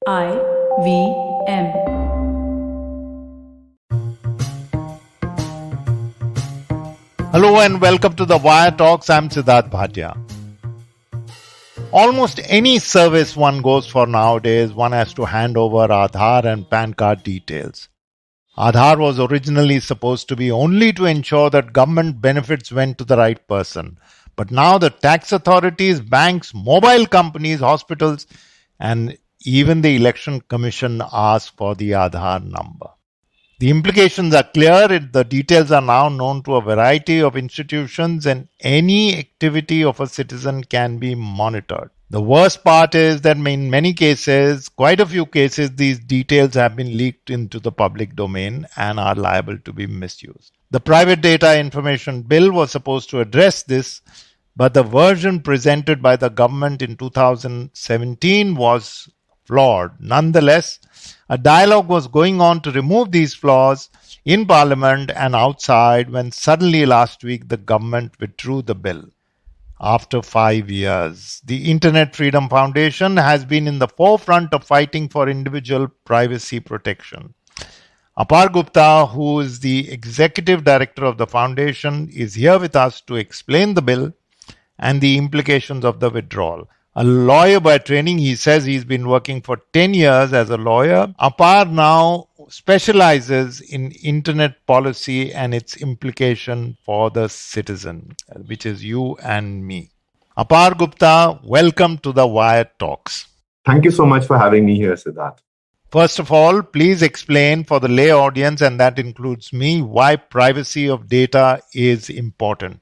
IVM. Hello and welcome to the Wire Talks. I'm Sidharth Bhatia. Almost any service one goes for nowadays, one has to hand over Aadhar and PAN card details. Aadhar was originally supposed to be only to ensure that government benefits went to the right person. But now the tax authorities, banks, mobile companies, hospitals, and even the Election Commission ask for the Aadhar number. The implications are clear. The details are now known to a variety of institutions, and any activity of a citizen can be monitored. The worst part is that in many cases, quite a few cases, these details have been leaked into the public domain and are liable to be misused. The Private Data Information Bill was supposed to address this, but the version presented by the government in 2017 was flawed. Nonetheless, a dialogue was going on to remove these flaws in Parliament and outside when suddenly last week the government withdrew the bill. After 5 years, the Internet Freedom Foundation has been in the forefront of fighting for individual privacy protection. Apar Gupta, who is the executive director of the foundation, is here with us to explain the bill and the implications of the withdrawal. A lawyer by training, he says he's been working for 10 years as a lawyer. Apar now specializes in internet policy and its implication for the citizen, which is you and me. Apar Gupta, welcome to the Wire Talks. Thank you so much for having me here, Sidharth. First of all, please explain for the lay audience, and that includes me, why privacy of data is important.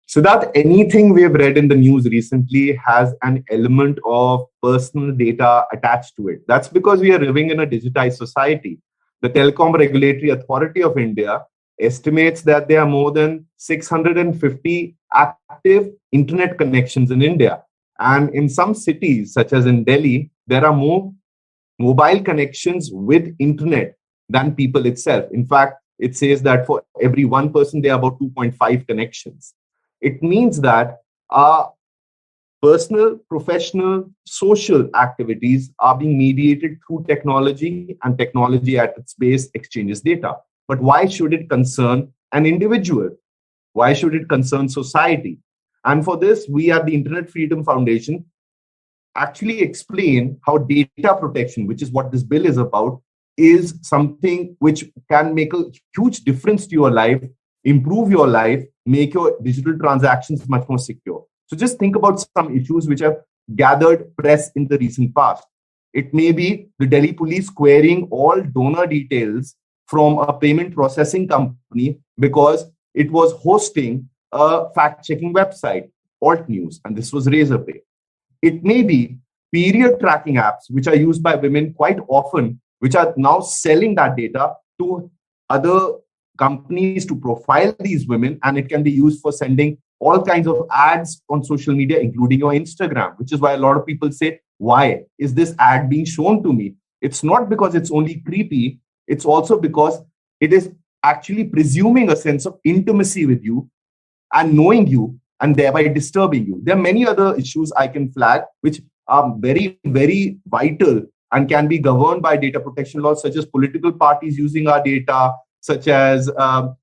Sidharth, anything we have read in the news recently has an element of personal data attached to it. That's because we are living in a digitized society. The Telecom Regulatory Authority of India estimates that there are more than 650 active internet connections in India. And in some cities, such as in Delhi, there are more mobile connections with internet than people itself. In fact, it says that for every one person, there are about 2.5 connections. It means that our personal, professional, social activities are being mediated through technology, and technology at its base exchanges data. But why should it concern an individual? Why should it concern society? And for this, we at the Internet Freedom Foundation actually explain how data protection, which is what this bill is about, is something which can make a huge difference to your life, improve your life, make your digital transactions much more secure. So just think about some issues which have gathered press in the recent past. It may be the Delhi police querying all donor details from a payment processing company because it was hosting a fact-checking website, Alt News, and this was Razorpay. It may be period tracking apps, which are used by women quite often, which are now selling that data to other companies to profile these women, and it can be used for sending all kinds of ads on social media, including your Instagram, which is why a lot of people say, why is this ad being shown to me? It's not because it's only creepy. It's also because it is actually presuming a sense of intimacy with you and knowing you and thereby disturbing you. There are many other issues I can flag, which are very, very vital and can be governed by data protection laws, such as political parties using our data, such as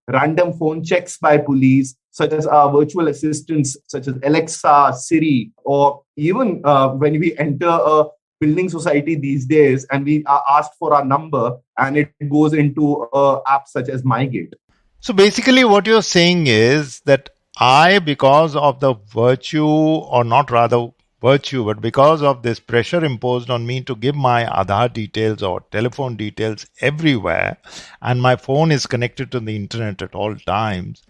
random phone checks by police, such as our virtual assistants, such as Alexa, Siri, or even when we enter a building society these days and we are asked for our number and it goes into apps such as MyGate. So basically what you're saying is that because of the virtue, or not rather virtue, but because of this pressure imposed on me to give my Aadhar details or telephone details everywhere, and my phone is connected to the internet at all times,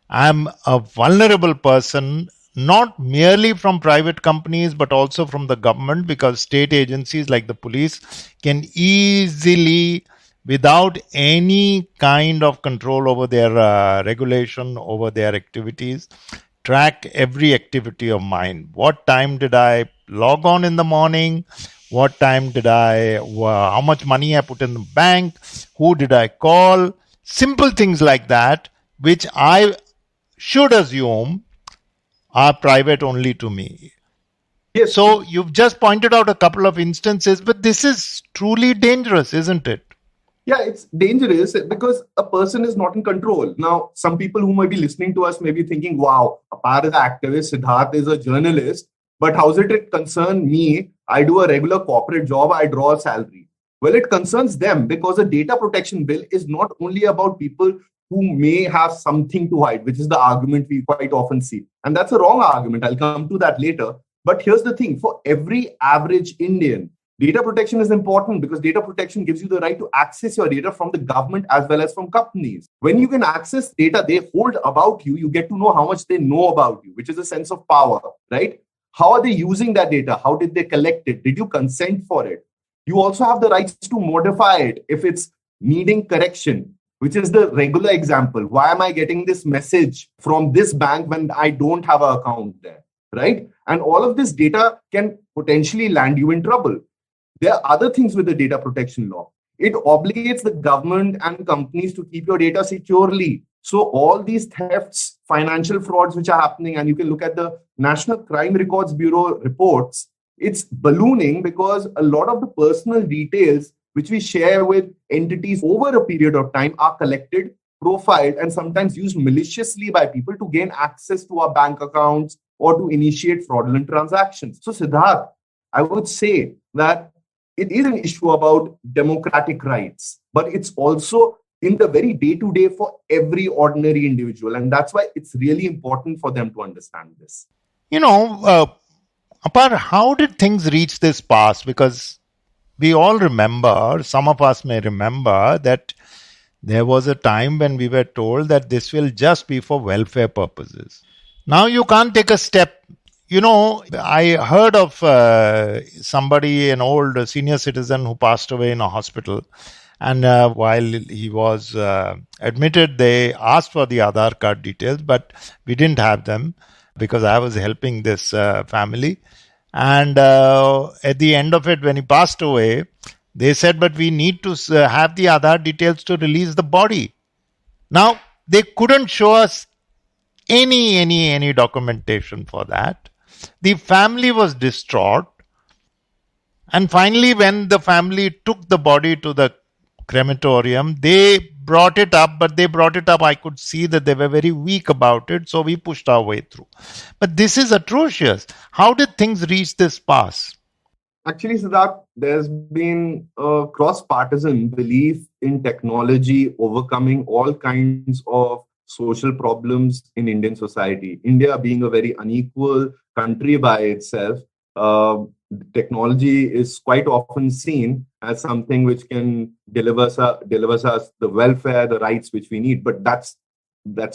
I'm a vulnerable person, not merely from private companies, but also from the government, because state agencies like the police can easily, without any kind of control over their regulation, over their activities, track every activity of mine. What time did I log on in the morning? What time did how much money I put in the bank? Who did I call? Simple things like that, which I should assume are private only to me. Yes. So you've just pointed out a couple of instances, but this is truly dangerous, isn't it? Yeah, it's dangerous because a person is not in control. Now, some people who might be listening to us may be thinking, wow, Apar is an activist, Sidharth is a journalist, but how's it concern me? I do a regular corporate job, I draw a salary. Well, it concerns them because a data protection bill is not only about people who may have something to hide, which is the argument we quite often see. And that's a wrong argument. I'll come to that later. But here's the thing, for every average Indian, data protection is important because data protection gives you the right to access your data from the government as well as from companies. When you can access data they hold about you, you get to know how much they know about you, which is a sense of power, right? How are they using that data? How did they collect it? Did you consent for it? You also have the rights to modify it if it's needing correction, which is the regular example. Why am I getting this message from this bank when I don't have an account there, right? And all of this data can potentially land you in trouble. There are other things with the data protection law. It obligates the government and companies to keep your data securely. So all these thefts, financial frauds which are happening, and you can look at the National Crime Records Bureau reports, it's ballooning because a lot of the personal details which we share with entities over a period of time are collected, profiled, and sometimes used maliciously by people to gain access to our bank accounts or to initiate fraudulent transactions. So, Sidharth, I would say that it is an issue about democratic rights, but it's also in the very day-to-day for every ordinary individual. And that's why it's really important for them to understand this. You know, Apar, how did things reach this pass? Because we all remember, some of us may remember, that there was a time when we were told that this will just be for welfare purposes. Now you can't take a step. You know, I heard of somebody, an old senior citizen who passed away in a hospital. And while he was admitted, they asked for the Aadhar card details, but we didn't have them because I was helping this family. And at the end of it, when he passed away, they said, but we need to have the Aadhar details to release the body. Now, they couldn't show us any documentation for that. The family was distraught. And finally, when the family took the body to the crematorium, they brought it up, but they brought it up. I could see that they were very weak about it, so we pushed our way through. But this is atrocious. How did things reach this pass? Actually, Siddharth, there's been a cross-partisan belief in technology overcoming all kinds of social problems in Indian society. India being a very unequal country by itself, uh, technology is quite often seen as something which can delivers us the welfare, the rights which we need. But that's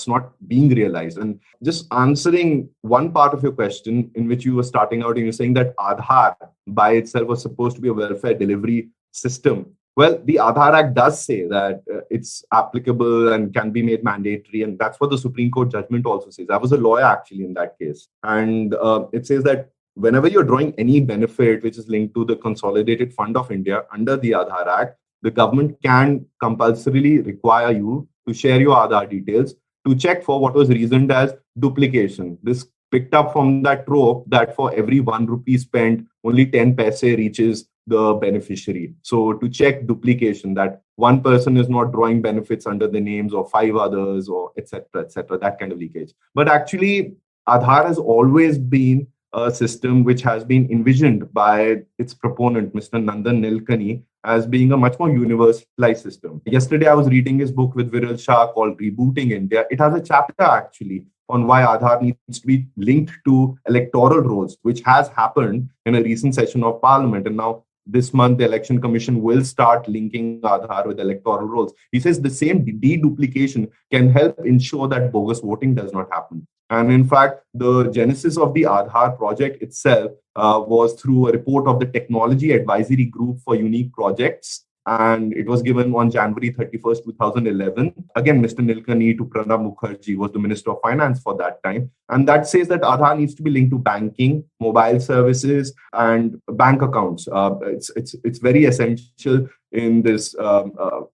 not being realized. And just answering one part of your question, in which you were starting out and you're saying that Aadhaar by itself was supposed to be a welfare delivery system. Well, the Aadhaar Act does say that it's applicable and can be made mandatory. And that's what the Supreme Court judgment also says. I was a lawyer actually in that case. And it says that whenever you're drawing any benefit which is linked to the Consolidated Fund of India under the Aadhaar Act, the government can compulsorily require you to share your Aadhaar details to check for what was reasoned as duplication. This picked up from that trope that for every 1 rupee spent, only 10 paise reaches the beneficiary. So to check duplication, that one person is not drawing benefits under the names of 5 others or etc., that kind of leakage. But actually, Aadhaar has always been a system which has been envisioned by its proponent, Mr. Nandan Nilekani, as being a much more universalized system. Yesterday, I was reading his book with Viral Shah called Rebooting India. It has a chapter actually on why Aadhaar needs to be linked to electoral rolls, which has happened in a recent session of Parliament. And now this month, the Election Commission will start linking Aadhaar with electoral rolls. He says the same deduplication can help ensure that bogus voting does not happen. And in fact, the genesis of the Aadhaar project itself was through a report of the Technology Advisory Group for Unique Projects. And it was given on January 31st, 2011. Again, Mr. Nilekani to Pranab Mukherjee was the Minister of Finance for that time. And that says that Aadhaar needs to be linked to banking, mobile services, and bank accounts. It's very essential in this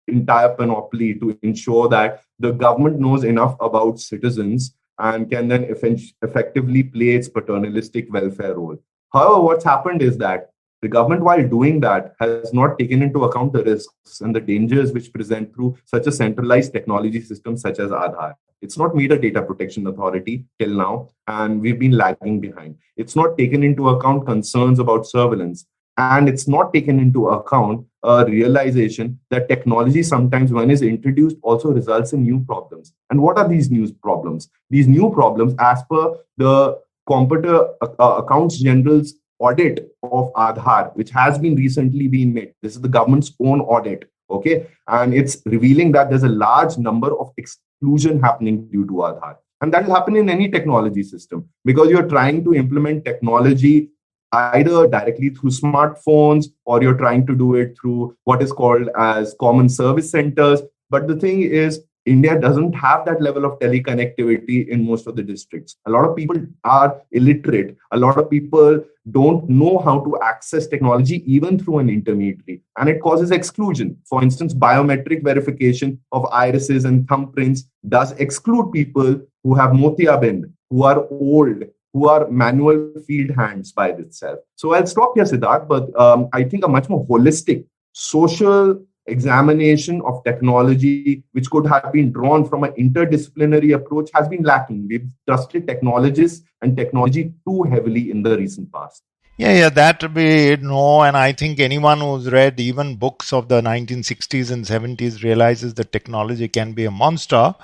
entire panoply to ensure that the government knows enough about citizens and can then effectively play its paternalistic welfare role. However, what's happened is that the government, while doing that, has not taken into account the risks and the dangers which present through such a centralized technology system such as Aadhaar. It's not made a data protection authority till now, and we've been lagging behind. It's not taken into account concerns about surveillance, and it's not taken into account a realization that technology sometimes, when is introduced, also results in new problems. And what are these new problems? These new problems, as per the Comptroller Accounts General's audit of Aadhaar, which has been recently been made. This is the government's own audit, okay? And it's revealing that there's a large number of exclusion happening due to Aadhaar. And that will happen in any technology system because you're trying to implement technology either directly through smartphones or you're trying to do it through what is called as common service centers. But the thing is, India doesn't have that level of teleconnectivity in most of the districts. A lot of people are illiterate. A lot of people don't know how to access technology even through an intermediary. And it causes exclusion. For instance, biometric verification of irises and thumbprints does exclude people who have motiabind, who are old, who are manual field hands by itself. So I'll stop here, Sidharth, but I think a much more holistic social examination of technology, which could have been drawn from an interdisciplinary approach, has been lacking. We've trusted technologists and technology too heavily in the recent past. Yeah, that we know, and I think anyone who's read even books of the 1960s and 70s realizes that technology can be a monster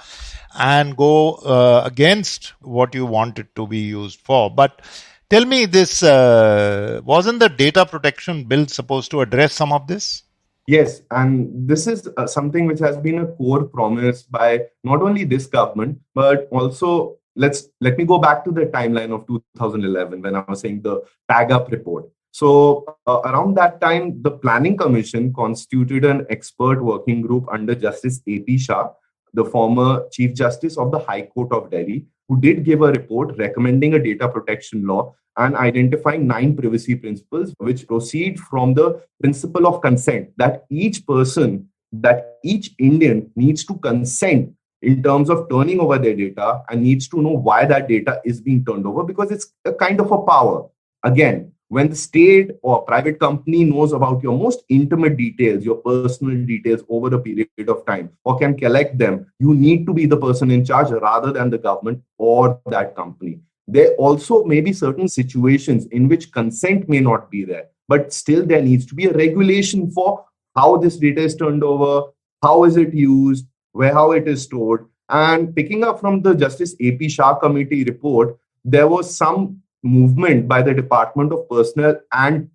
and go against what you want it to be used for. But tell me this, wasn't the data protection bill supposed to address some of this? Yes, and this is something which has been a core promise by not only this government, but also let me go back to the timeline of 2011 when I was saying the tag up report. So around that time, the Planning Commission constituted an expert working group under Justice A.P. Shah, the former Chief Justice of the High Court of Delhi, who did give a report recommending a data protection law and identifying 9 privacy principles, which proceed from the principle of consent, that each person, that each Indian needs to consent in terms of turning over their data and needs to know why that data is being turned over, because it's a kind of a power. Again, when the state or private company knows about your most intimate details, your personal details over a period of time, or can collect them, you need to be the person in charge rather than the government or that company. There also may be certain situations in which consent may not be there, but still there needs to be a regulation for how this data is turned over, how is it used, how it is stored. And picking up from the Justice A.P. Shah committee report, there was some movement by the Department of Personnel and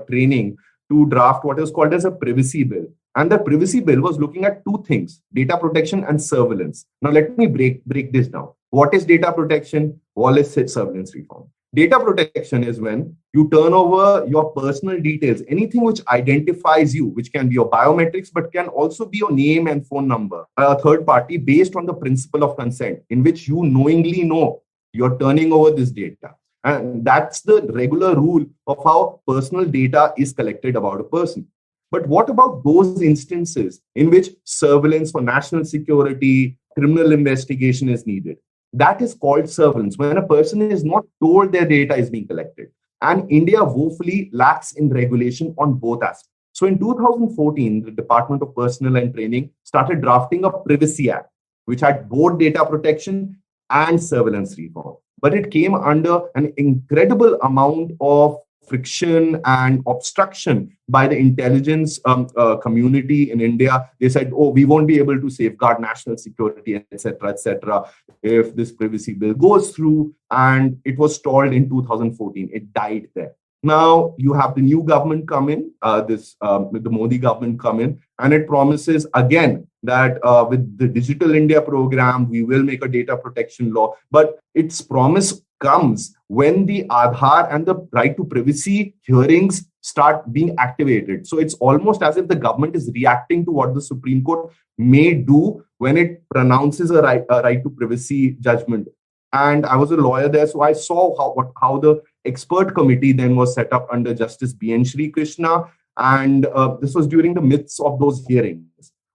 Training to draft what is called as a privacy bill. And the privacy bill was looking at 2 things: data protection and surveillance. Now, let me break this down. What is data protection? What is surveillance reform? Data protection is when you turn over your personal details, anything which identifies you, which can be your biometrics, but can also be your name and phone number, a third party, based on the principle of consent, in which you knowingly know you're turning over this data. And that's the regular rule of how personal data is collected about a person. But what about those instances in which surveillance for national security, criminal investigation is needed? That is called surveillance, when a person is not told their data is being collected. And India woefully lacks in regulation on both aspects. So in 2014, the Department of Personnel and Training started drafting a Privacy Act, which had both data protection and surveillance reform. But it came under an incredible amount of friction and obstruction by the intelligence community in India. They said, oh, we won't be able to safeguard national security, etc., if this privacy bill goes through. And it was stalled in 2014. It died there. Now you have the new government come in, with the Modi government come in, and it promises again that with the Digital India program, we will make a data protection law. But its promise comes when the Aadhaar and the right to privacy hearings start being activated. So it's almost as if the government is reacting to what the Supreme Court may do when it pronounces a right to privacy judgment. And I was a lawyer there, so I saw how the expert committee then was set up under Justice B.N. Sri Krishna. And this was during the midst of those hearings.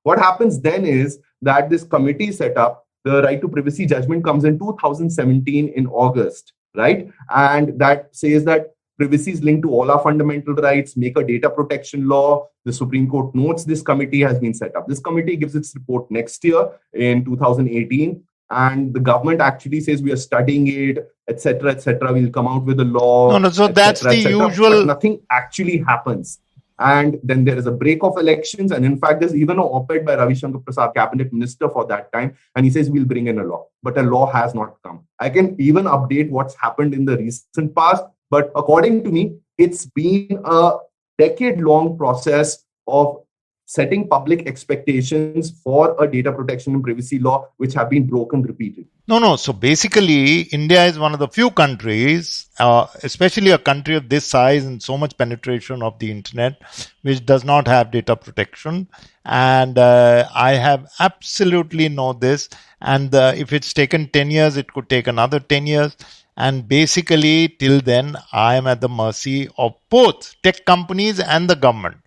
What happens then is that this committee set up, the right to privacy judgment comes in 2017 in August, right? And that says that Privacy is linked to all our fundamental rights. Make a data protection law. The Supreme Court notes this committee has been set up. This committee gives its report next year in 2018. And the government actually says we are studying it, etc., etc. We'll come out with a law, No. So that's etc., the etc. usual. But nothing actually happens. And then there is a break of elections. And in fact, there's even an op-ed by Ravi Shankar Prasad, cabinet minister for that time. And he says, we'll bring in a law. But a law has not come. I can even update what's happened in the recent past. But according to me, it's been a decade-long process of setting public expectations for a data protection and privacy law, which have been broken repeatedly. No. So basically, India is one of the few countries, especially a country of this size and so much penetration of the internet, which does not have data protection. And I have absolutely know this. And if it's taken 10 years, it could take another 10 years. And basically, till then, I am at the mercy of both tech companies and the government.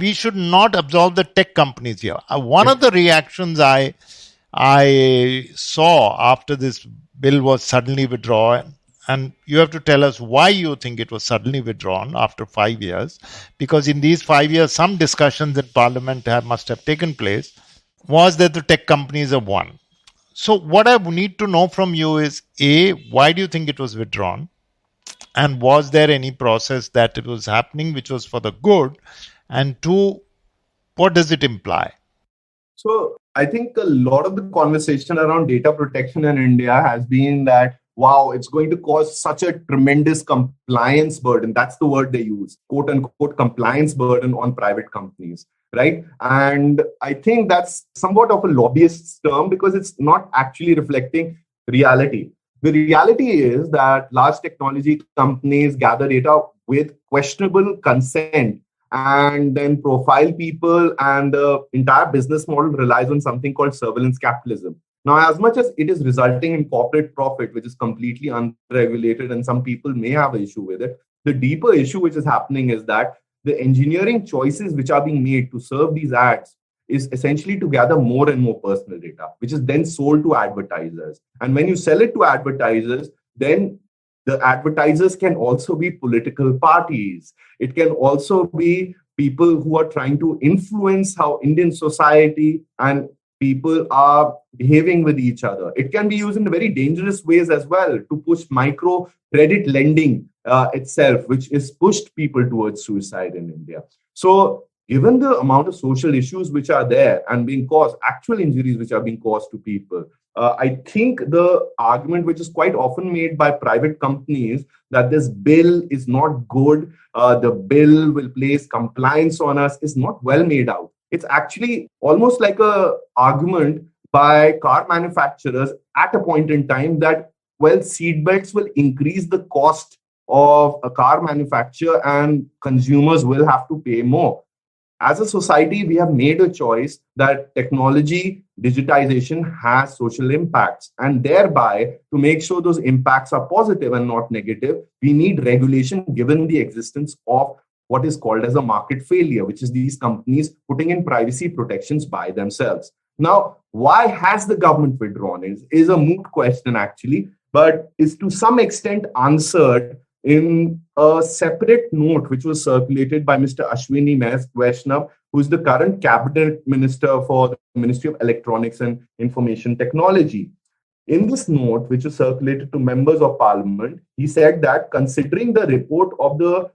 We should not absolve the tech companies here. One of the reactions I saw after this bill was suddenly withdrawn, and you have to tell us why you think it was suddenly withdrawn after 5 years, because in these 5 years, some discussions in Parliament must have taken place, was that the tech companies have won. So what I need to know from you is, A, why do you think it was withdrawn? And was there any process that it was happening which was for the good? And two, what does it imply? So I think a lot of the conversation around data protection in India has been that, wow, it's going to cause such a tremendous compliance burden. That's the word they use, quote unquote, compliance burden on private companies, right? And I think that's somewhat of a lobbyist's term because it's not actually reflecting reality. The reality is that large technology companies gather data with questionable consent and then profile people, and the entire business model relies on something called surveillance capitalism. Now, as much as it is resulting in corporate profit, which is completely unregulated, and some people may have an issue with it, the deeper issue which is happening is that the engineering choices which are being made to serve these ads is essentially to gather more and more personal data, which is then sold to advertisers. And when you sell it to advertisers, then the advertisers can also be political parties. It can also be people who are trying to influence how Indian society and people are behaving with each other. It can be used in very dangerous ways as well to push micro credit lending itself, which has pushed people towards suicide in India. So given the amount of social issues which are there and being caused, actual injuries which are being caused to people, I think the argument which is quite often made by private companies that this bill is not good, the bill will place compliance on us, is not well made out. It's actually almost like a argument by car manufacturers at a point in time that, well, seatbelts will increase the cost of a car manufacturer and consumers will have to pay more. As a society, we have made a choice that technology, digitization has social impacts. And thereby, to make sure those impacts are positive and not negative, we need regulation given the existence of what is called as a market failure, which is these companies putting in privacy protections by themselves. Now, why has the government withdrawn is a moot question, actually, but is to some extent answered in a separate note which was circulated by Mr. Ashwini Vaishnav, who is the current cabinet minister for the Ministry of Electronics and Information Technology. In this note, which was circulated to members of parliament, he said that considering the report of the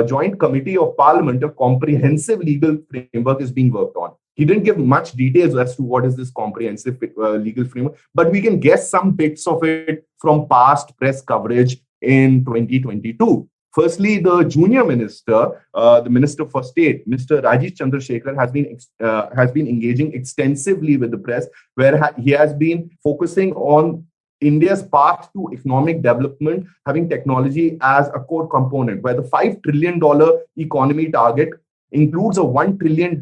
Joint Committee of Parliament, a comprehensive legal framework is being worked on. He didn't give much details as to what is this comprehensive legal framework, but we can guess some bits of it from past press coverage in 2022. Firstly, the junior minister, the Minister for State, Mr. Rajesh Chandrasekhar, has been engaging extensively with the press, where he has been focusing on India's path to economic development, having technology as a core component, where the $5 trillion economy target includes a $1 trillion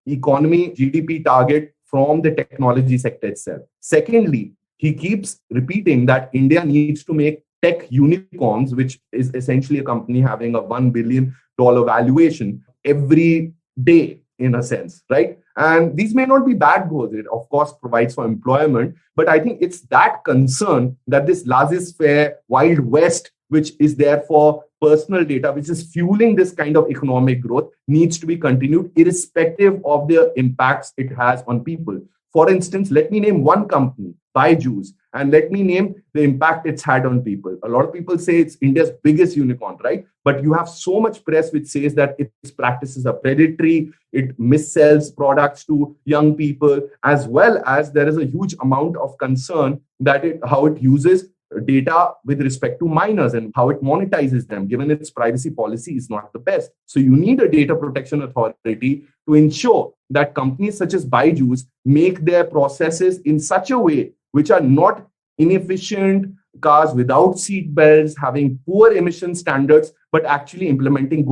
economy GDP target from the technology sector itself. Secondly, he keeps repeating that India needs to make tech unicorns, which is essentially a company having a $1 billion valuation every day, in a sense, right? And these may not be bad goals. It, of course, provides for employment. But I think it's that concern that this laissez-faire, Wild West which is there for personal data, which is fueling this kind of economic growth, needs to be continued irrespective of the impacts it has on people. For instance, let me name one company, Byju's, and let me name the impact it's had on people. A lot of people say it's India's biggest unicorn, right? But you have so much press which says that its practices are predatory, it missells products to young people, as well as there is a huge amount of concern that how it uses data with respect to minors and how it monetizes them, given its privacy policy is not the best. So you need a data protection authority to ensure that companies such as Byju's make their processes in such a way which are not inefficient, cars without seat belts, having poor emission standards, but actually implementing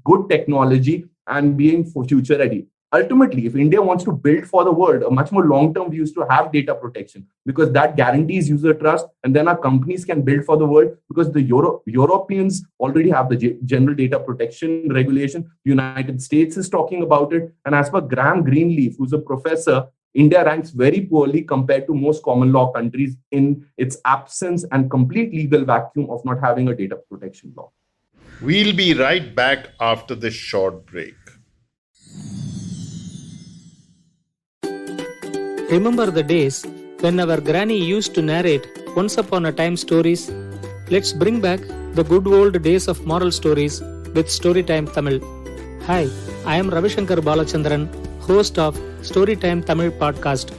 good technology and being for future ready. Ultimately, if India wants to build for the world, a much more long-term view is to have data protection, because that guarantees user trust, and then our companies can build for the world, because the Europeans already have the general data protection regulation. The United States is talking about it. And as per Graham Greenleaf, who's a professor, India ranks very poorly compared to most common law countries in its absence and complete legal vacuum of not having a data protection law. We'll be right back after this short break. Remember the days when our granny used to narrate once upon a time stories? Let's bring back the good old days of moral stories with Storytime Tamil. Hi, I am Ravishankar Balachandran, host of Storytime Tamil podcast.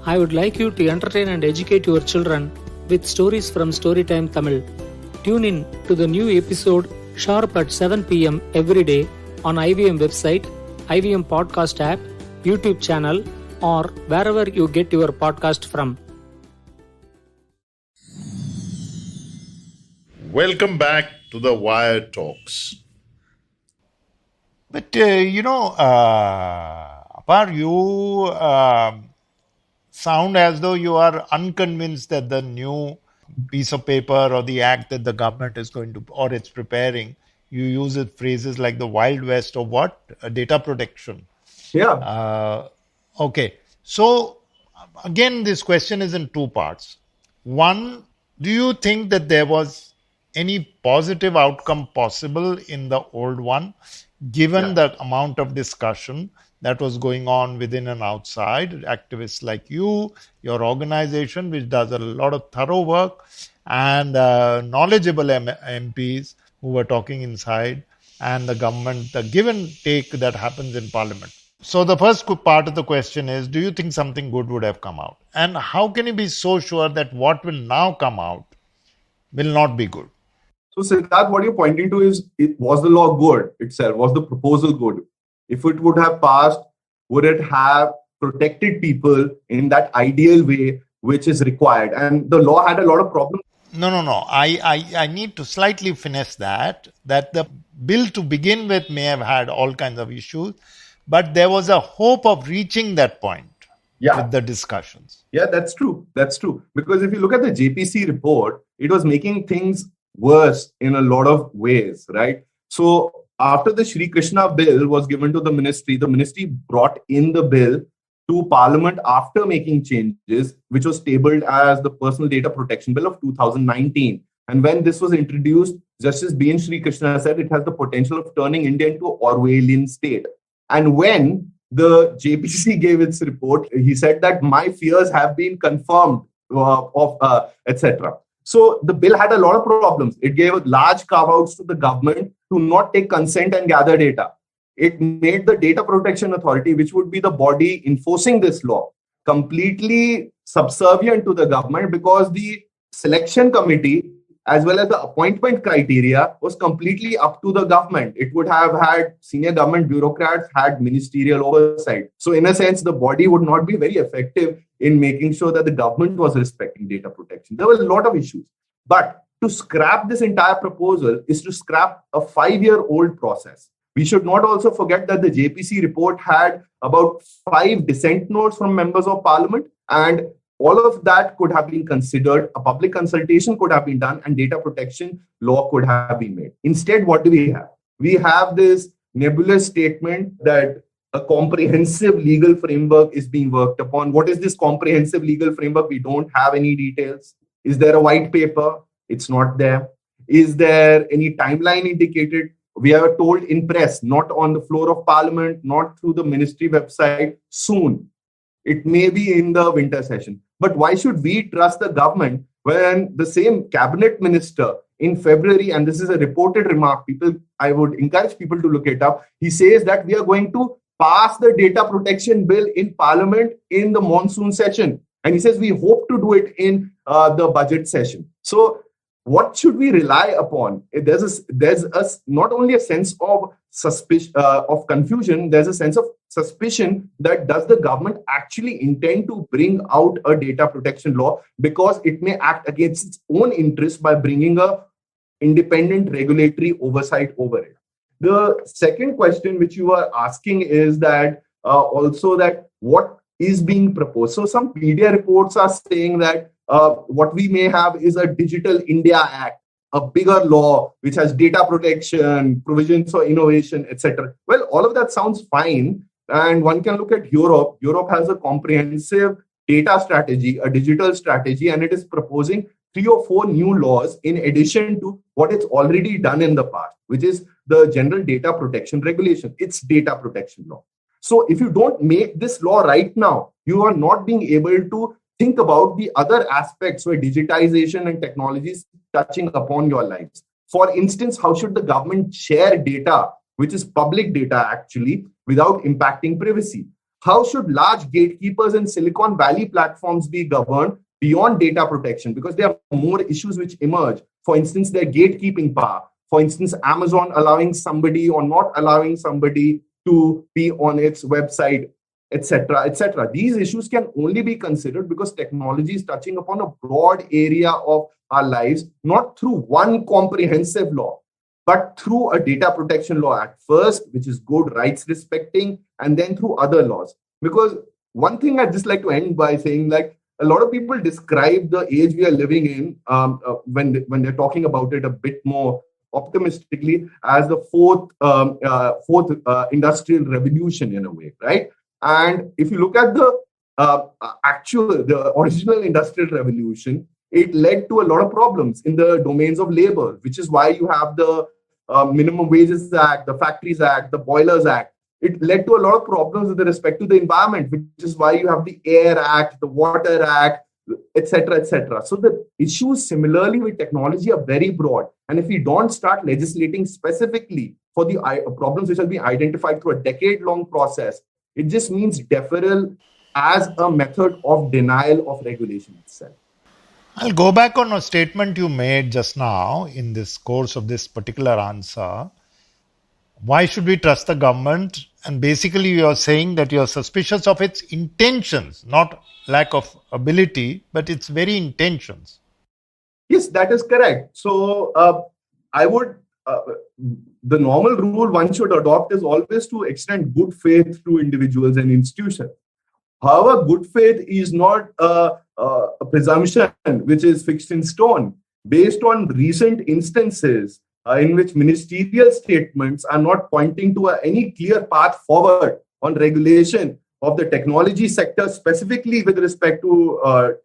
I would like you to entertain and educate your children with stories from Storytime Tamil. Tune in to the new episode sharp at 7 p.m. every day on IVM website, IVM podcast app, YouTube channel, or wherever you get your podcast from. Welcome back to the Wire Talks. But, Apar, you sound as though you are unconvinced that the new piece of paper or the act that the government is going to, or it's preparing, you use it phrases like the Wild West or what? Data protection. Yeah. Okay. So, again, this question is in two parts. One, do you think that there was any positive outcome possible in the old one, given the amount of discussion that was going on within and outside, activists like you, your organization, which does a lot of thorough work, and knowledgeable MPs who were talking inside, and the government, the give and take that happens in parliament? So the first part of the question is, do you think something good would have come out? And how can you be so sure that what will now come out will not be good? So Sidharth, what you're pointing to is, was the law good itself? Was the proposal good? If it would have passed, would it have protected people in that ideal way which is required? And the law had a lot of problems. No. I need to slightly finesse that the bill to begin with may have had all kinds of issues, but there was a hope of reaching that point with the discussions. Yeah, that's true. That's true. Because if you look at the JPC report, it was making things worse in a lot of ways, right? So after the Shri Krishna bill was given to the ministry brought in the bill to Parliament after making changes, which was tabled as the Personal Data Protection Bill of 2019. And when this was introduced, Justice B.N. Shri Krishna said it has the potential of turning India into an Orwellian state. And when the JPC gave its report, he said that my fears have been confirmed, etc. So the bill had a lot of problems. It gave large carve-outs to the government to not take consent and gather data. It made the Data Protection Authority, which would be the body enforcing this law, completely subservient to the government, because the selection committee as well as the appointment criteria was completely up to the government. It would have had senior government bureaucrats, had ministerial oversight. So in a sense, the body would not be very effective in making sure that the government was respecting data protection. There were a lot of issues. But to scrap this entire proposal is to scrap a 5-year-old process. We should not also forget that the JPC report had about 5 dissent notes from members of parliament, and all of that could have been considered. A public consultation could have been done, and data protection law could have been made. Instead, what do we have? We have this nebulous statement that a comprehensive legal framework is being worked upon. What is this comprehensive legal framework? We don't have any details. Is there a white paper? It's not there. Is there any timeline indicated? We are told in press, not on the floor of parliament, not through the ministry website, soon. It may be in the winter session. But why should we trust the government when the same cabinet minister in February, and this is a reported remark, I would encourage people to look it up. He says that we are going to pass the data protection bill in parliament in the monsoon session. And he says we hope to do it in the budget session. So what should we rely upon? There's not only a sense of suspicion, of confusion, there's a sense of suspicion that does the government actually intend to bring out a data protection law, because it may act against its own interest by bringing a independent regulatory oversight over it. The second question which you are asking is that also that what is being proposed. So some media reports are saying that what we may have is a Digital India Act, a bigger law which has data protection, provisions for innovation, etc. Well, all of that sounds fine. And one can look at Europe. Europe has a comprehensive data strategy, a digital strategy, and it is proposing 3 or 4 new laws in addition to what it's already done in the past, which is the General Data Protection Regulation. It's data protection law. So if you don't make this law right now, you are not being able to think about the other aspects where digitization and technology is touching upon your lives. For instance, how should the government share data, which is public data actually, without impacting privacy? How should large gatekeepers and Silicon Valley platforms be governed beyond data protection? Because there are more issues which emerge. For instance, their gatekeeping power. For instance, Amazon allowing somebody or not allowing somebody to be on its website, etc., etc. These issues can only be considered because technology is touching upon a broad area of our lives, not through one comprehensive law, but through a data protection law at first, which is good, rights respecting, and then through other laws. Because one thing I'd just like to end by saying, like, a lot of people describe the age we are living in when they're talking about it a bit more optimistically as the fourth industrial revolution in a way, right? And if you look at the original industrial revolution, it led to a lot of problems in the domains of labor, which is why you have the Minimum Wages Act, the Factories Act, the Boilers Act. It led to a lot of problems with respect to the environment, which is why you have the Air Act, the Water Act, etc., etc. So the issues similarly with technology are very broad. And if we don't start legislating specifically for the problems which have been identified through a decade-long process, it just means deferral as a method of denial of regulation itself. I'll go back on a statement you made just now in this course of this particular answer. Why should we trust the government? And basically you're saying that you're suspicious of its intentions, not lack of ability, but its very intentions. Yes, that is correct. So the normal rule one should adopt is always to extend good faith to individuals and institutions. However, good faith is not a presumption which is fixed in stone. Based on recent instances in which ministerial statements are not pointing to any clear path forward on regulation of the technology sector, specifically with respect to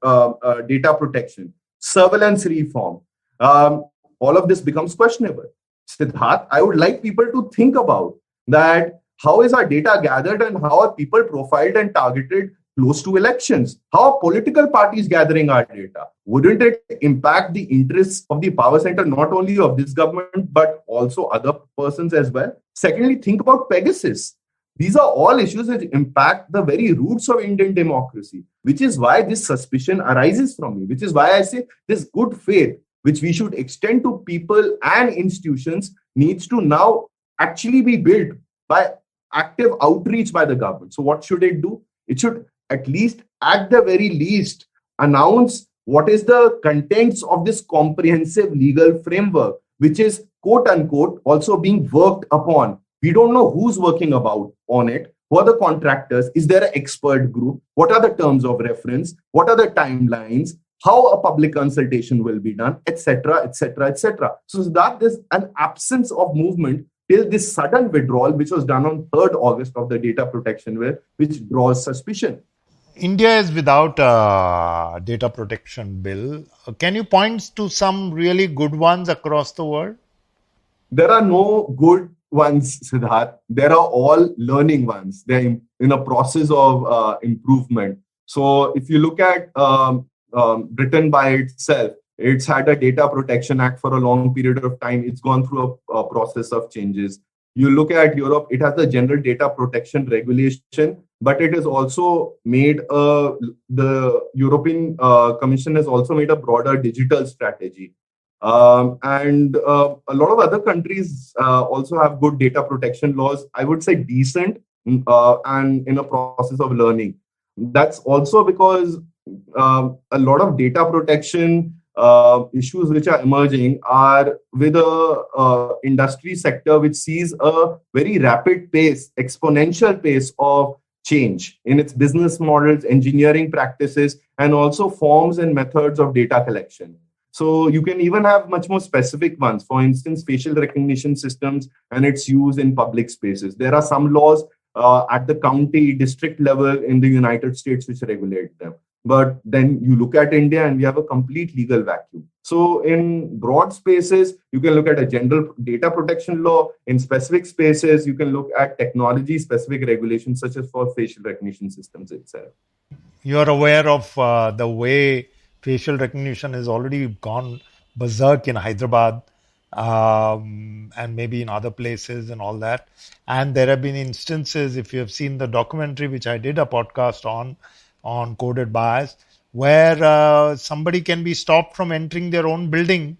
data protection, surveillance reform, all of this becomes questionable. Sidharth, I would like people to think about that. How is our data gathered and how are people profiled and targeted close to elections? How are political parties gathering our data? Wouldn't it impact the interests of the power center, not only of this government, but also other persons as well? Secondly, think about Pegasus. These are all issues which impact the very roots of Indian democracy, which is why this suspicion arises from me, which is why I say this good faith, which we should extend to people and institutions, needs to now actually be built by active outreach by the government. So what should it do? It should at least, at the very least, announce what is the contents of this comprehensive legal framework, which is, quote unquote, also being worked upon. We don't know who's working on it. Who are the contractors? Is there an expert group? What are the terms of reference? What are the timelines? How a public consultation will be done, etc., etc., etc. So that there's an absence of movement till this sudden withdrawal, which was done on 3rd August of the data protection bill, which draws suspicion. India is without a data protection bill. Can you point to some really good ones across the world? There are no good ones, Siddharth. There are all learning ones. They're in a process of improvement. So if you look at Britain by itself, it's had a Data Protection Act for a long period of time. It's gone through a process of changes. You look at Europe, it has the General Data Protection Regulation, but it has also made the European Commission has also made a broader digital strategy. And a lot of other countries also have good data protection laws. I would say decent and in a process of learning. That's also because a lot of data protection issues which are emerging are with a industry sector which sees a very rapid pace, exponential pace of change in its business models, engineering practices, and also forms and methods of data collection. So you can even have much more specific ones. For instance, facial recognition systems and its use in public spaces. There are some laws at the county, district level in the United States which regulate them. But then you look at India and we have a complete legal vacuum. So in broad spaces, you can look at a general data protection law. In specific spaces, you can look at technology-specific regulations such as for facial recognition systems itself. You're aware of the way facial recognition has already gone berserk in Hyderabad and maybe in other places and all that. And there have been instances, if you have seen the documentary, which I did a podcast on coded bias, where somebody can be stopped from entering their own building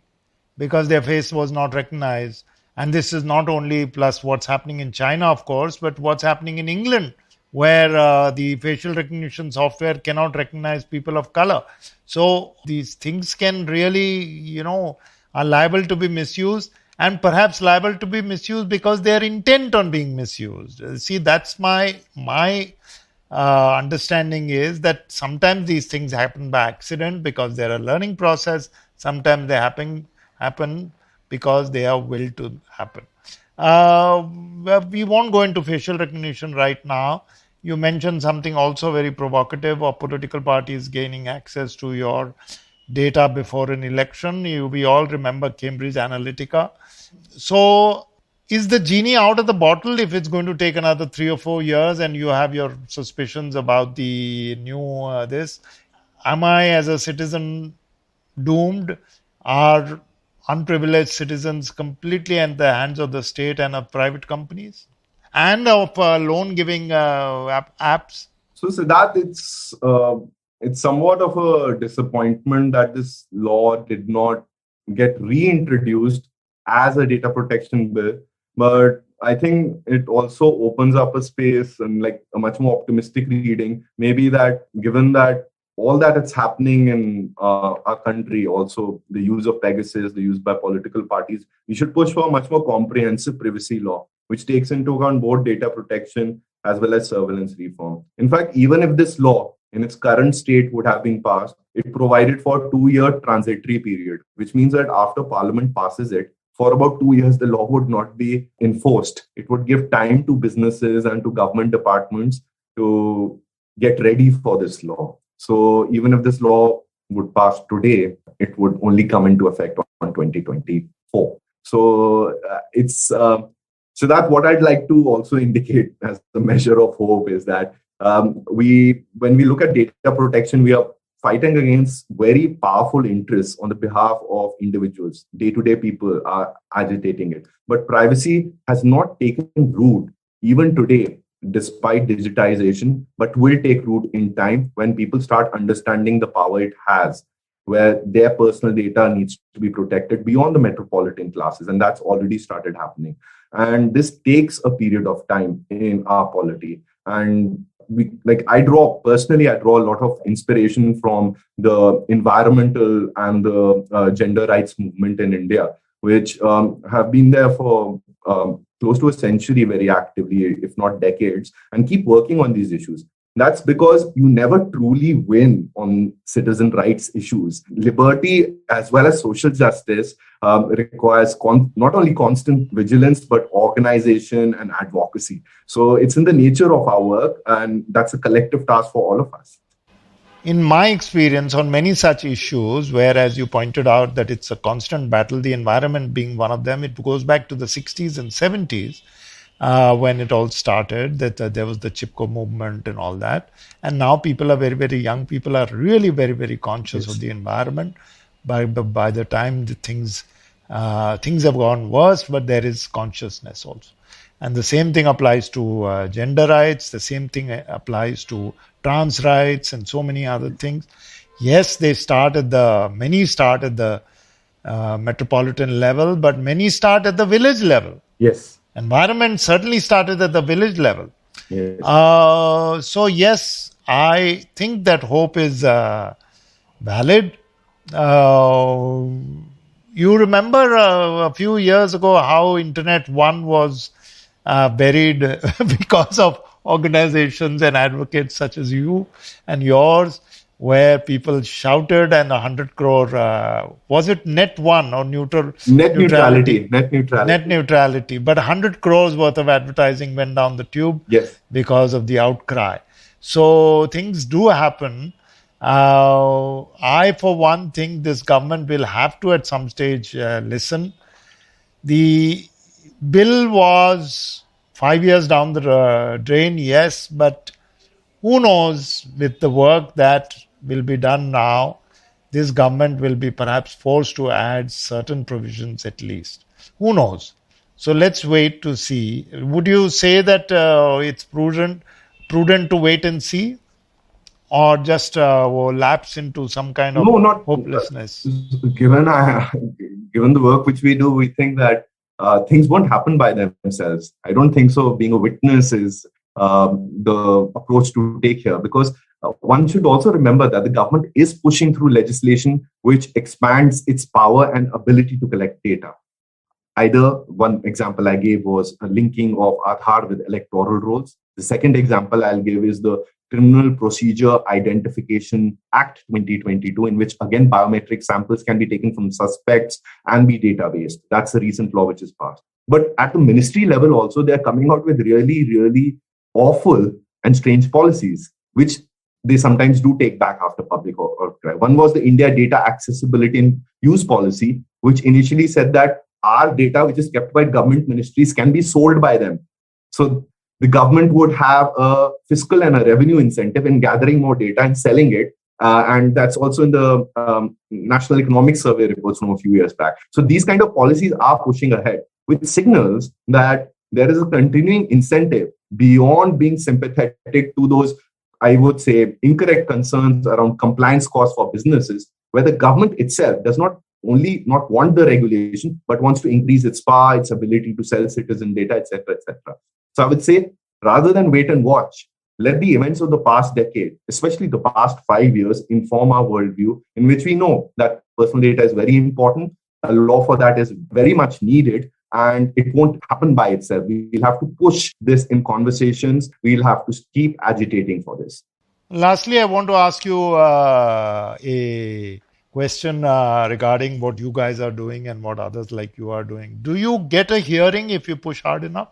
because their face was not recognized. And this is not only plus what's happening in China, of course, but what's happening in England, where the facial recognition software cannot recognize people of color. So these things can really, are liable to be misused, and perhaps liable to be misused because they are intent on being misused. See, that's my understanding is that sometimes these things happen by accident because they're a learning process. Sometimes they happen because they are willed to happen. We won't go into facial recognition right now. You mentioned something also very provocative of political parties gaining access to your data before an election. We all remember Cambridge Analytica. So is the genie out of the bottle if it's going to take another 3 or 4 years and you have your suspicions about the new this? Am I as a citizen doomed? Are unprivileged citizens completely in the hands of the state and of private companies and of loan giving apps? So Siddharth, it's somewhat of a disappointment that this law did not get reintroduced as a data protection bill. But I think it also opens up a space and like a much more optimistic reading. Maybe that given that all that is happening in our country, also the use of Pegasus, the use by political parties, we should push for a much more comprehensive privacy law, which takes into account both data protection as well as surveillance reform. In fact, even if this law in its current state would have been passed, it provided for a 2-year transitory period, which means that after Parliament passes it, for about 2 years, the law would not be enforced. It would give time to businesses and to government departments to get ready for this law. So even if this law would pass today, it would only come into effect on 2024. So so that what I'd like to also indicate as a measure of hope is that when we look at data protection, we are fighting against very powerful interests on the behalf of individuals. Day-to-day people are agitating it. But privacy has not taken root even today, despite digitization, but will take root in time when people start understanding the power it has, where their personal data needs to be protected beyond the metropolitan classes. And that's already started happening. And this takes a period of time in our polity. And I draw a lot of inspiration from the environmental and the gender rights movement in India, which have been there for close to a century very actively, if not decades, and keep working on these issues. That's because you never truly win on citizen rights issues. Liberty as well as social justice requires not only constant vigilance, but organization and advocacy. So it's in the nature of our work, and that's a collective task for all of us. In my experience on many such issues, where, as you pointed out, that it's a constant battle, the environment being one of them, it goes back to the 60s and 70s when it all started, that there was the Chipko movement and all that. And now people are very, very young people are really very, very conscious of the environment. By the time the things have gone worse, but there is consciousness also. And the same thing applies to gender rights. The same thing applies to trans rights and so many other things. Yes, many start at the metropolitan level, but many start at the village level. Yes. Environment certainly started at the village level. Yes. So yes, I think that hope is valid. You remember a few years ago how Internet One was buried because of organizations and advocates such as you and yours, where people shouted and 100 crore, was it Net One or Net neutrality. Net neutrality. But 100 crores worth of advertising went down the tube because of the outcry. So things do happen. I, for one, think this government will have to at some stage listen. The bill was 5 years down the drain, yes, but who knows, with the work that will be done now, this government will be perhaps forced to add certain provisions at least. Who knows? So let's wait to see. Would you say that it's prudent to wait and see? Or just lapse into some kind of hopelessness? Given the work which we do, we think that things won't happen by themselves. I don't think so. Being a witness is the approach to take here, because one should also remember that the government is pushing through legislation which expands its power and ability to collect data. Either one example I gave was a linking of Aadhar with electoral rolls. The second example I'll give is the Criminal Procedure Identification Act 2022, in which again biometric samples can be taken from suspects and be databased. That's a recent law which is passed. But at the ministry level also, they're coming out with really, really awful and strange policies, which they sometimes do take back after public outcry. One was the India Data Accessibility and Use Policy, which initially said that our data, which is kept by government ministries, can be sold by them. So the government would have a fiscal and a revenue incentive in gathering more data and selling it. And that's also in the National Economic Survey reports from a few years back. So these kind of policies are pushing ahead, which signals that there is a continuing incentive beyond being sympathetic to those, I would say, incorrect concerns around compliance costs for businesses, where the government itself does not want the regulation, but wants to increase its power, its ability to sell citizen data, etc., etc. So I would say, rather than wait and watch, let the events of the past decade, especially the past 5 years, inform our worldview, in which we know that personal data is very important. A law for that is very much needed, and it won't happen by itself. We'll have to push this in conversations. We'll have to keep agitating for this. Lastly, I want to ask you a question regarding what you guys are doing and what others like you are doing. Do you get a hearing if you push hard enough?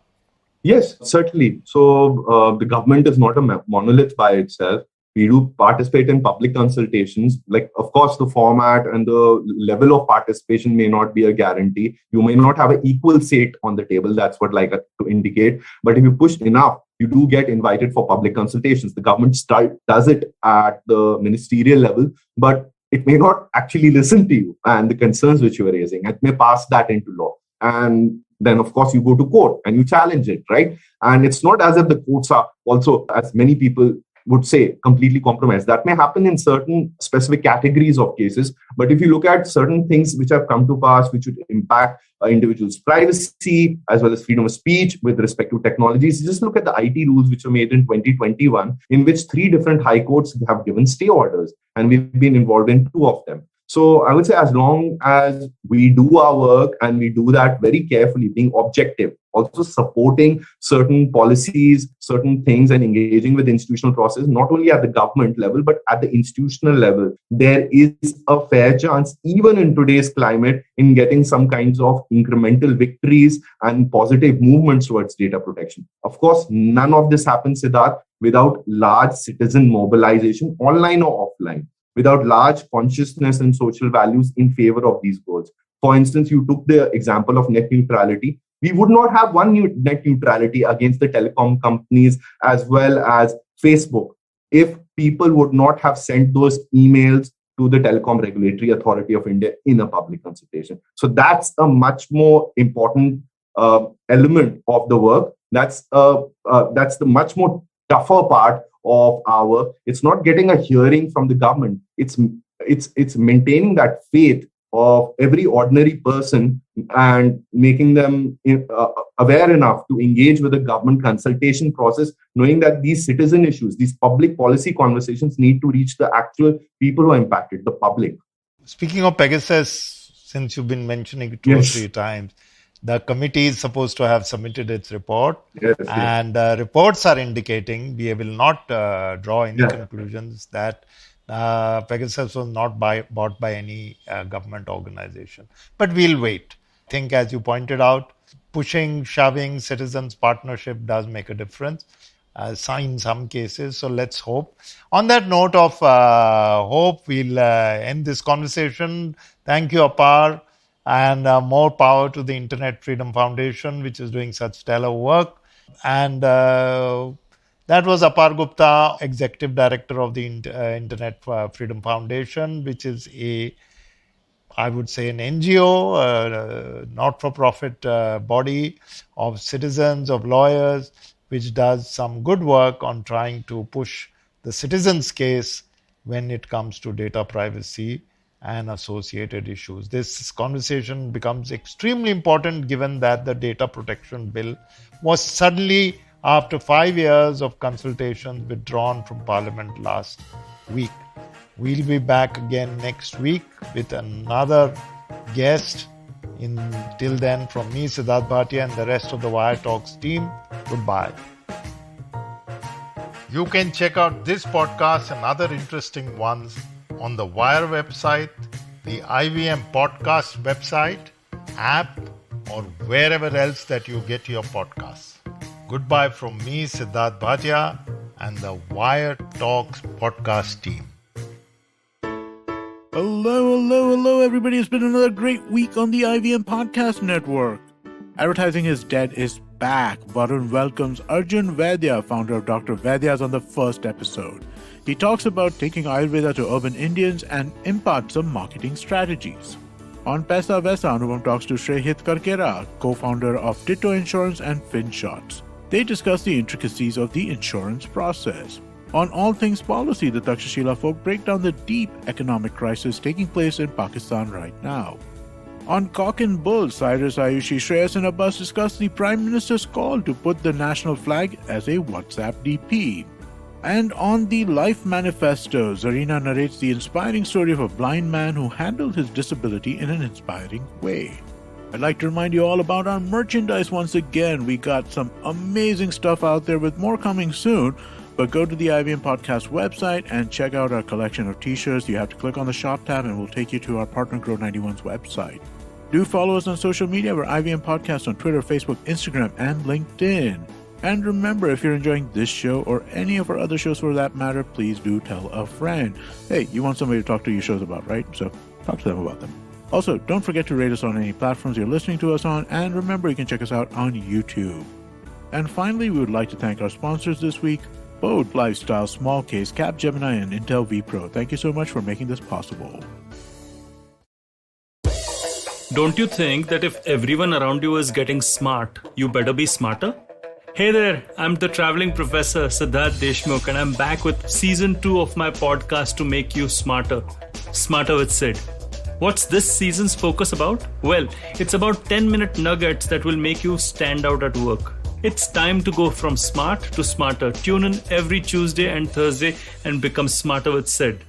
Yes, certainly. So the government is not a monolith by itself. We do participate in public consultations. Like, of course, the format and the level of participation may not be a guarantee. You may not have an equal seat on the table. That's what I like to indicate. But if you push enough, you do get invited for public consultations. The government does it at the ministerial level, but it may not actually listen to you and the concerns which you are raising. It may pass that into law. And then, of course, you go to court and you challenge it, right? And it's not as if the courts are also, as many people would say, completely compromised. That may happen in certain specific categories of cases. But if you look at certain things which have come to pass, which would impact individuals' privacy, as well as freedom of speech with respect to technologies, just look at the IT rules which were made in 2021, in which 3 different high courts have given stay orders. And we've been involved in 2 of them. So I would say, as long as we do our work and we do that very carefully, being objective, also supporting certain policies, certain things, and engaging with institutional process, not only at the government level, but at the institutional level, there is a fair chance, even in today's climate, in getting some kinds of incremental victories and positive movements towards data protection. Of course, none of this happens, Sidharth, without large citizen mobilization, online or offline, without large consciousness and social values in favor of these goals. For instance, you took the example of net neutrality. We would not have net neutrality against the telecom companies as well as Facebook if people would not have sent those emails to the Telecom Regulatory Authority of India in a public consultation. So that's a much more important element of the work. That's the much more tougher part of our. It's not getting a hearing from the government. It's maintaining that faith of every ordinary person and making them aware enough to engage with the government consultation process, knowing that these citizen issues, these public policy conversations need to reach the actual people who are impacted, the public. Speaking of Pegasus, since you've been mentioning it two or three times, the committee is supposed to have submitted its report, and reports are indicating, we will not draw any conclusions, that Pegasus was not bought by any government organization. But we'll wait. I think, as you pointed out, pushing, shoving, citizens' partnership does make a difference in some cases. So let's hope. On that note of hope, we'll end this conversation. Thank you, Apar, and more power to the Internet Freedom Foundation, which is doing such stellar work. And that was Apar Gupta, Executive Director of the Internet Freedom Foundation, which is I would say an NGO, not-for-profit body of citizens, of lawyers, which does some good work on trying to push the citizens' case when it comes to data privacy and associated issues. This conversation becomes extremely important given that the Data Protection Bill was suddenly, after 5 years of consultations, withdrawn from Parliament last week. We'll be back again next week with another guest. Till then, from me, Sidharth Bhatia, and the rest of the Wire Talks team, goodbye. You can check out this podcast and other interesting ones on the Wire website, the IVM podcast website, app, or wherever else that you get your podcasts. Goodbye from me, Sidharth Bhatia, and the Wire Talks podcast team. Hello, everybody. It's been another great week on the IVM Podcast Network. Advertising is Dead is back. Varun welcomes Arjun Vaidya, founder of Dr. Vaidya's, on the first episode. He talks about taking Ayurveda to urban Indians and imparts some marketing strategies. On Paisa Vaisa, Anupam talks to Shreyhit Karkera, co-founder of Ditto Insurance and FinShots. They discuss the intricacies of the insurance process. On All Things Policy, the Takshashila folk break down the deep economic crisis taking place in Pakistan right now. On Cock and Bull, Cyrus Ayushi, Shreyas and Abbas discuss the Prime Minister's call to put the national flag as a WhatsApp DP. And on the Life Manifesto, Zarina narrates the inspiring story of a blind man who handled his disability in an inspiring way. I'd like to remind you all about our merchandise once again. We got some amazing stuff out there with more coming soon. But go to the IVM Podcast website and check out our collection of t-shirts. You have to click on the shop tab and we'll take you to our partner Grow 91's website. Do follow us on social media. We're IVM Podcast on Twitter, Facebook, Instagram, and LinkedIn. And remember, if you're enjoying this show or any of our other shows for that matter, please do tell a friend. Hey, you want somebody to talk to your shows about, right? So talk to them about them. Also, don't forget to rate us on any platforms you're listening to us on. And remember, you can check us out on YouTube. And finally, we would like to thank our sponsors this week, Bode Lifestyle, Small Case, Capgemini, and Intel vPro. Thank you so much for making this possible. Don't you think that if everyone around you is getting smart, you better be smarter? Hey there, I'm the traveling professor Sidharth Deshmukh, and I'm back with season 2 of my podcast to make you smarter. Smarter with Sid. What's this season's focus about? Well, it's about 10-minute nuggets that will make you stand out at work. It's time to go from smart to smarter. Tune in every Tuesday and Thursday and become smarter with Sid.